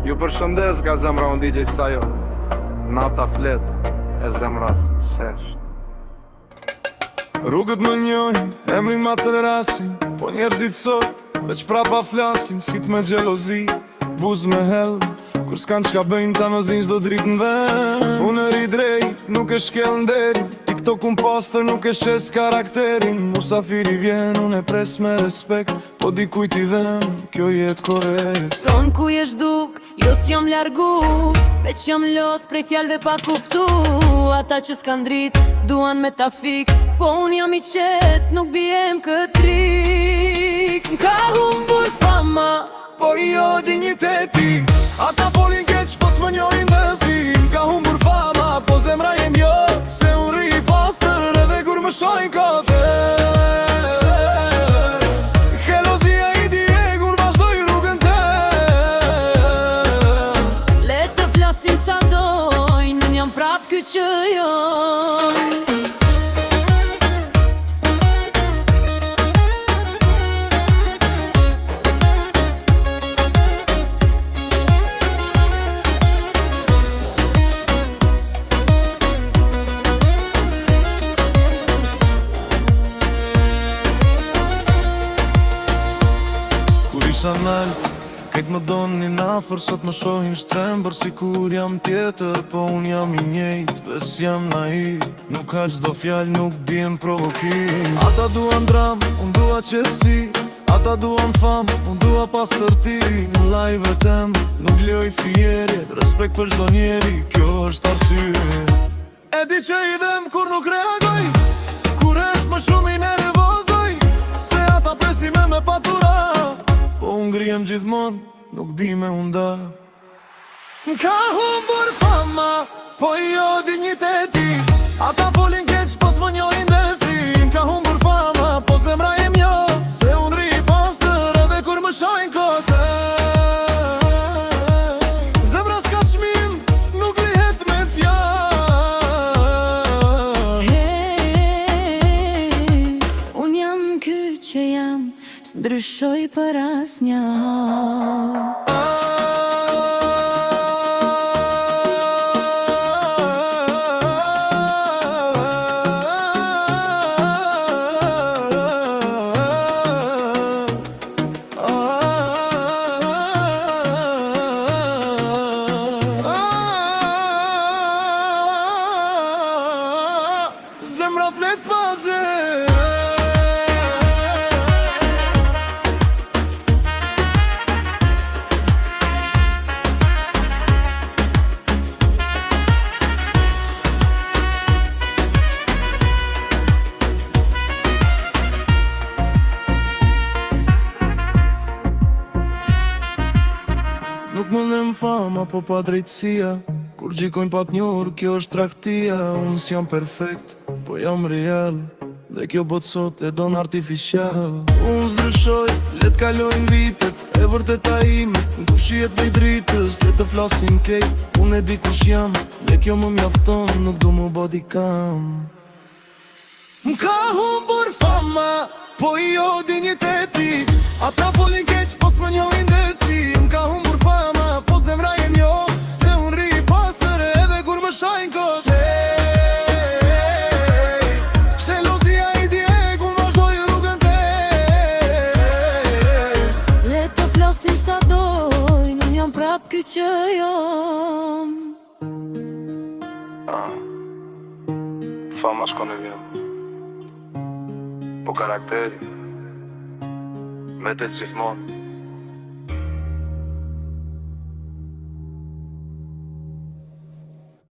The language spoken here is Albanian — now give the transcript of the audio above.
Ju përshëndes nga zemra unë DJ Sajo. Nata flet e zemras sesh. Rrugët më njojnë, emri ma të rasin, po njerëzit sot, veç prapa flasin, si t'me gjelozi, buz me hell, kur s'kan qka bëjnë ta më zinj s'do dritë në ven. Unë e ri drejt, nuk e shkel nderin, TikTok unë pastër nuk e shes karakterin. Musafiri vjen, unë e pres me respekt, po dikujt i dhem, kjo jetë korekt. Thonë ku jesh duk, jo s'jam largu, veç jam loth prej fjalve pa kuptu. Ata që s'kan drit, duan me ta fik, po unë jam i qet, nuk bijem këtë trik. Ka humbur fama, po jo digniteti, ata folin keq, po s'më njojnë dëzim. Ka humbur fama, po zemra jem jo, se unë ri i pastër edhe kur më shojnë kote. Helozia i dieg, unë vazhdoj rrugën te. le të flasin sa dojnë, unë jam prap ky që joj. Isha nalt, kejt më donë një nafër, sot më shohin shtrembër, si kur jam tjetër, po unë jam i njejt, ves jam naiv. Nuk ka qdo fjall, nuk bjen provokim. Ata duan dram, unë dua qetësi, ata duan fam, unë dua pastërti. Në live tem, nuk ljoj fjerje, respekt për çdo njeri, kjo është arsye. E di që i dhem kur nuk reagoj, kur është më shumë i nervozoj, se ata presin me patura, po unë ngrihem gjithmon, nuk di me unda. Ka humbur fama, po jo digniteti, ata folin keq, po s'më njojnë dëzim. Ka humbur fama, po zemra jem jo, se unë ri i pastër edhe kur më shojnë kote. Zemra s'ka çmim, nuk lihet me fjall. Hey, unë jam ky që jam, s'ndryshoj për asnjë. Zemra flet paze. Nuk më dhem fama, po pa drejtësia, kur gjikojnë pa t'njohur, kjo është traktia. Unë s'jam perfekt, po jam real, dhe kjo botë sot e don artificial. Unë s'ndryshoj, let kalojnë vitet, e vërteta ime, në kushjet me i dritës, let të flasin kejt, unë e di kush jam, dhe kjo më mjafton, nuk du më body cam. M'ka humbur fama, po jo digniteti, ata folin keq, po s'më njojnë dëzim. M'ka humbur fama, po zemra jem jo, se unë ri i pastër edhe kur më shojnë kote. Helozia i dieg, unë vazhdoj rrugën te. le të flasin sa dojnë, unë jam prap ky që jom. Fama shkon e vjen, po karakteri mbetet gjithmonë.